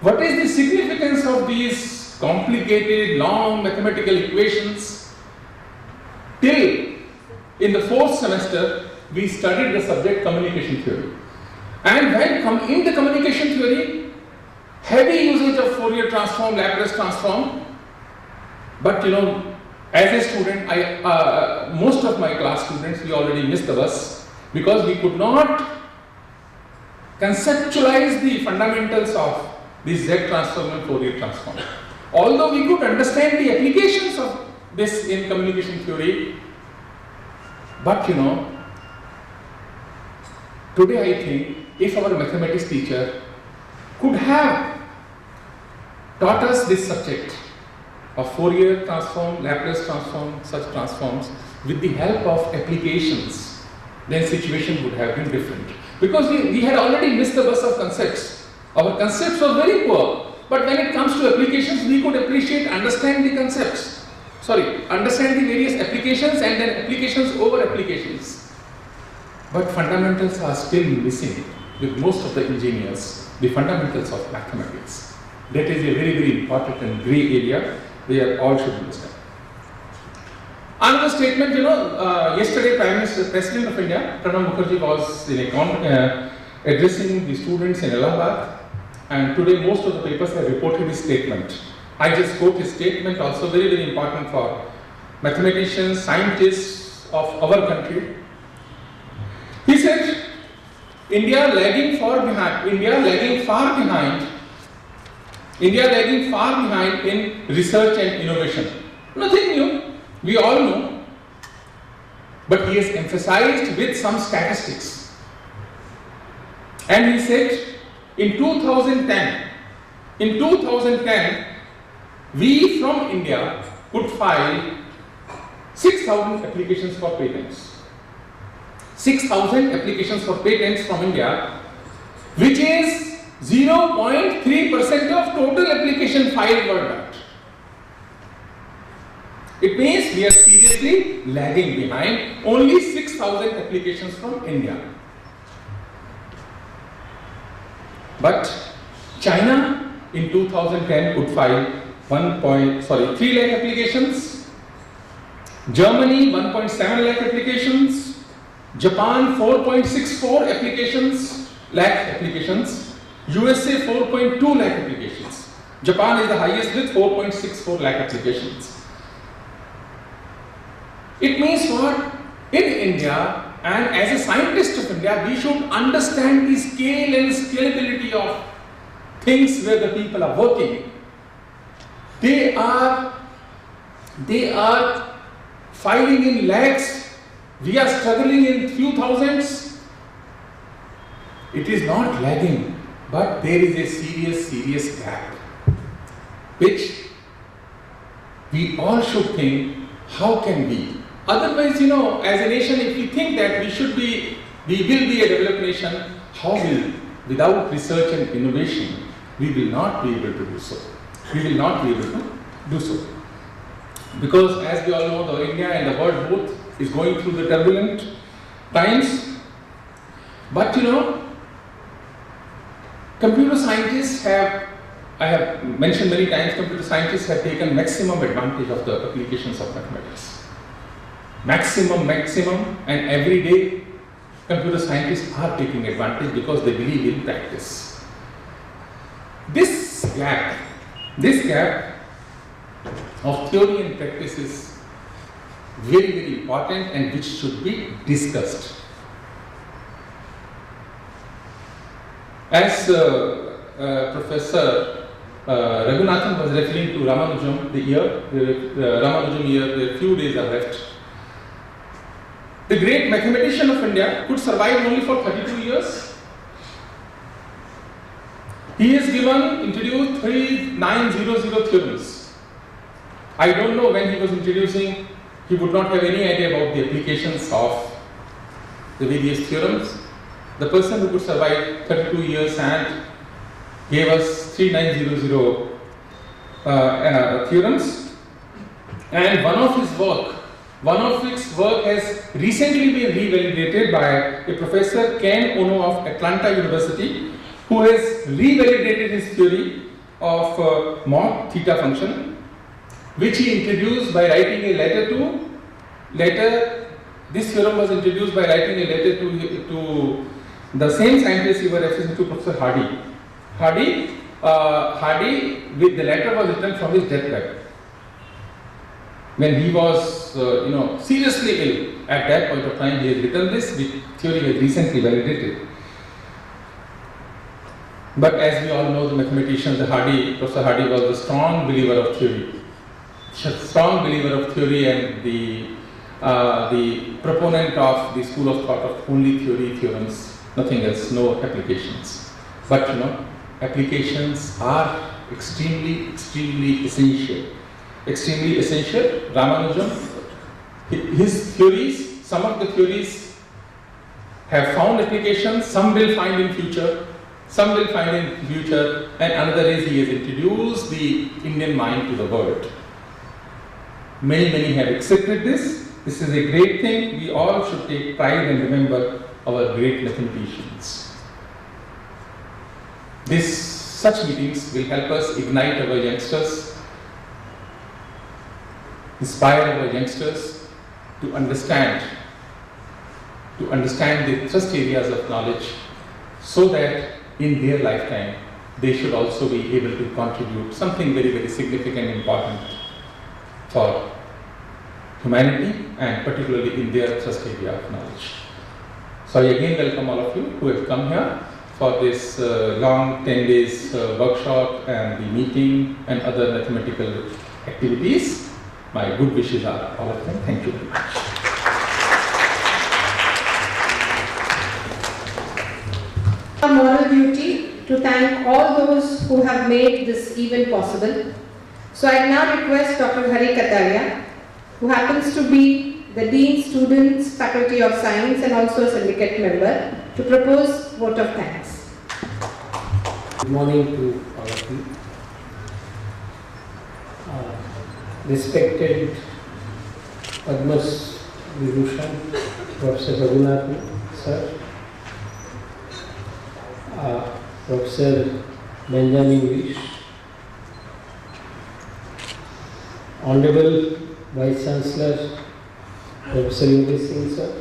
What is the significance of these complicated, long mathematical equations? Till in the fourth semester, we studied the subject communication theory. And when in the communication theory, heavy usage of Fourier transform, Laplace transform, but you know, as a student, most of my class students, we already missed the bus because we could not conceptualize the fundamentals of this Z transform and Fourier transform. Although we could understand the applications of this in communication theory, but you know, today I think if our mathematics teacher could have taught us this subject of Fourier transform, Laplace transform, such transforms with the help of applications, then situation would have been different. Because we had already missed the bus of concepts. Our concepts were very poor, but when it comes to applications, we could appreciate, understand the concepts. Understand the various applications and then applications over applications. But fundamentals are still missing with most of the engineers, the fundamentals of mathematics. That is a very, very important and grey area where all should understand. Another statement, you know, yesterday President of India, Pranab Mukherjee was in a addressing the students in Allahabad, and today most of the papers have reported his statement. I just quote his statement, also very, very important for mathematicians, scientists of our country. He said, India lagging far behind in research and innovation. Nothing new, we all know. But he has emphasized with some statistics. And he said, in 2010, we from India could file 6,000 applications for patents. 6,000 applications for patents from India, which is 0.3% of total application filed worldwide. It means we are seriously lagging behind. Only 6,000 applications from India. But China in 2010 could file 3 lakh applications. Germany 1.7 lakh applications. Japan 4.64 lakh applications. USA 4.2 lakh applications. Japan is the highest with 4.64 lakh applications. It means what? In India, and as a scientist of India, we should understand the scale and scalability of things where the people are working. They are filing in lakhs. We are struggling in few thousands. It is not lagging, but there is a serious gap, which we all should think, how can we? Otherwise, you know, as a nation, if we think that we will be a developed nation, how will, without research and innovation, we will not be able to do so. We will not be able to do so. Because as we all know, the India and the world both is going through the turbulent times. But you know, computer scientists I have mentioned many times, computer scientists have taken maximum advantage of the applications of mathematics. maximum, and every day computer scientists are taking advantage because they believe in practice. This gap of theory and practice is very, very important and which should be discussed. As Professor Raghunathan was referring to Ramanujam, the Ramanujam year, a few days are left. The great mathematician of India could survive only for 32 years. He has introduced 3900 theorems. I don't know when he was introducing, he would not have any idea about the applications of the various theorems. The person who could survive 32 years and gave us 3900 theorems, and one of its work has recently been revalidated by a Professor Ken Ono of Atlanta University, who has revalidated his theory of mod theta function, which he introduced by writing a letter. This theorem was introduced by writing a letter to the same scientist you were referring to, Professor Hardy. With the letter was written from his deathbed, when he was seriously ill. At that point of time, he has written this. The theory was recently validated. But as we all know, the mathematician, Professor Hardy was a strong believer of theory. And the proponent of the school of thought of only theory, theorems, nothing else, no applications. But applications are extremely essential. Ramanujam, his theories, some of the theories have found applications, some will find in future, and another is he has introduced the Indian mind to the world. Many have accepted this. This is a great thing. We all should take pride and remember our great mathematicians. Such meetings will help us ignite our youngsters, inspire our youngsters to understand the thrust areas of knowledge, so that in their lifetime they should also be able to contribute something very, very significant and important for humanity, and particularly in their thrust area of knowledge. So I again welcome all of you who have come here for this long 10 days workshop and the meeting and other mathematical activities. My good wishes are all of them. Thank you very much. Our moral duty to thank all those who have made this event possible. So I now request Dr. Hari Kataria, who happens to be the Dean Students Faculty of Science and also a syndicate member, to propose vote of thanks. Good morning to all of you. Respected Padma Vibhushan, Professor Raghunathan sir, Professor Benjamin Wish, Honorable Vice Chancellor Professor Yogesh Singh sir,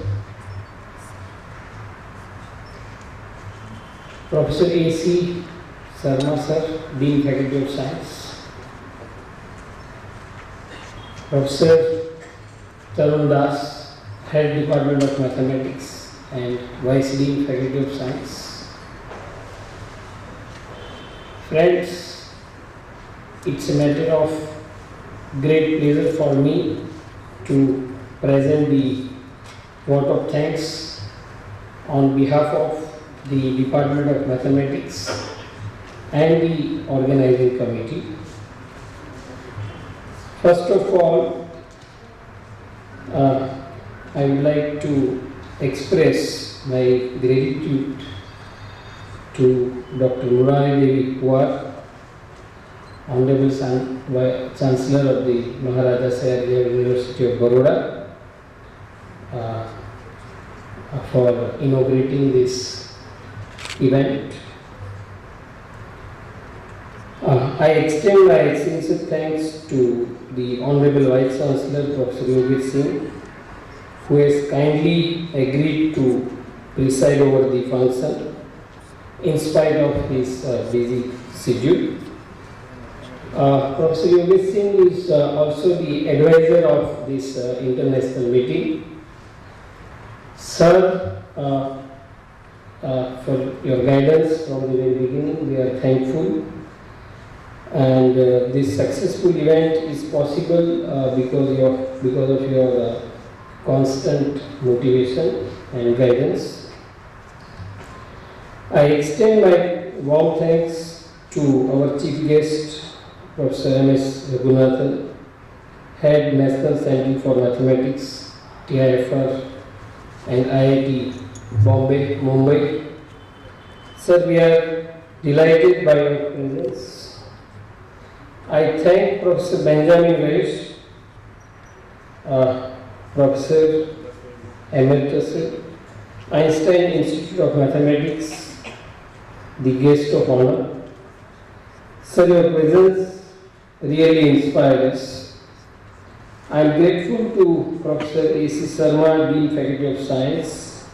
Professor A.C. Sharma sir, Dean Faculty of Science, Professor Tarun Das, Head Department of Mathematics and Vice Dean Faculty of Science. Friends, it's a matter of great pleasure for me to present the vote of thanks on behalf of the Department of Mathematics and the organizing committee. First of all, I would like to express my gratitude to Dr. Murari Devi Puar, Honorable Chancellor of the Maharaja Sayajirao University of Baroda, for inaugurating this event. I extend my sincere thanks to the Honorable Vice Chancellor Professor Yogesh Singh who has kindly agreed to preside over the function in spite of his busy schedule. Professor Yogesh Singh is also the advisor of this international meeting. Sir, for your guidance from the very beginning, we are thankful. And this successful event is possible because of your constant motivation and guidance. I extend my warm thanks to our chief guest, Professor M.S. Raghunathan, Head National Center for Mathematics, TIFR, and IIT Bombay, Mumbai. Sir, we are delighted by your presence. I thank Professor Benjamin Weiss, Professor Emeritus, Einstein Institute of Mathematics, the guest of honor. Sir, your presence really inspired us. I am grateful to Professor A.C. Sharma, Dean Faculty of Science,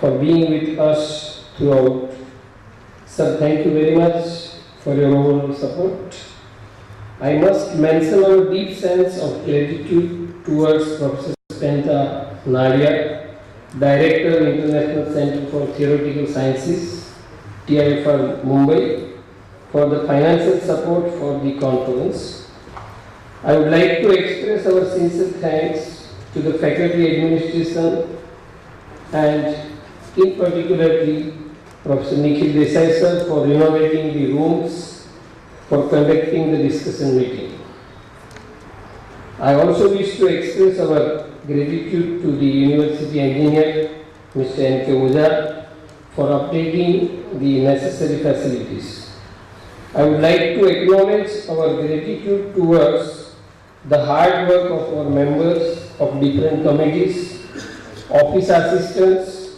for being with us throughout. Sir, thank you very much for your overall support. I must mention our deep sense of gratitude towards Professor Spenta Nadia, Director of International Center for Theoretical Sciences, TIFR Mumbai, for the financial support for the conference. I would like to express our sincere thanks to the faculty administration and in particularly Professor Nikhil Desai sir for renovating the rooms for conducting the discussion meeting. I also wish to express our gratitude to the University Engineer Mr. N.K. Oja for updating the necessary facilities. I would like to acknowledge our gratitude towards the hard work of our members of different committees, office assistants,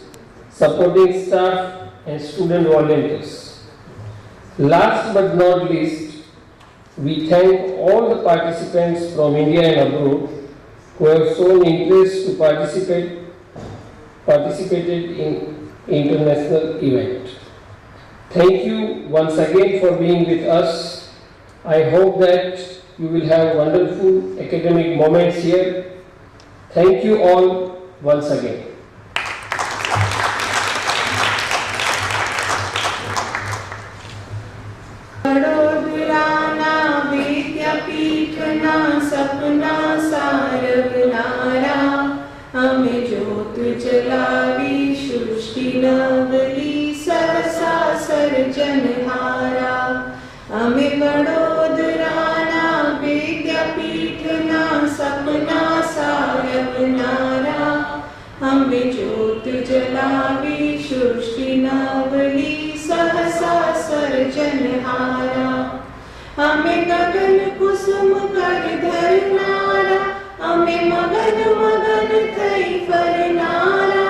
supporting staff, and student volunteers. Last but not least, we thank all the participants from India and abroad who have shown interest to participated in international event. Thank you once again for being with us. I hope that you will have wonderful academic moments here. Thank you all once again. Vadodara Vidyapithana Sapna Sarvanara Ame Jyot Jalavi Shushti Navali Sarasa Sarjanhara Ame Vadodara Vidyapithana Sapna Sarvanara Ame Jyot Jalavi Shushti Navali सहसा सर्जनहारा हमें गगन कुसुम कर धरनारा हमें मगन मगन थई फरनारा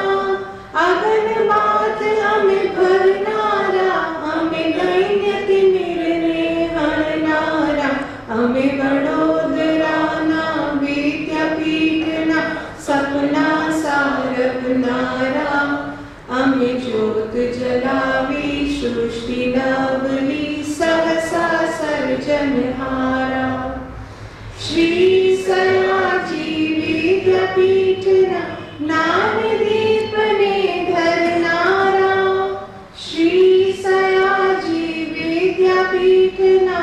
अगन बात हमें भरनारा हमें दैन्यति निर्णय हरनारा हमें वडोदरा ना विद्यापीठना सपना सारवनारा हमें ज्योत जलावी सृष्टि नवली सहसा सर्जनहारा श्री सयाजी विद्यापीठना नाम दीपने धरनारा श्री सयाजी विद्यापीठना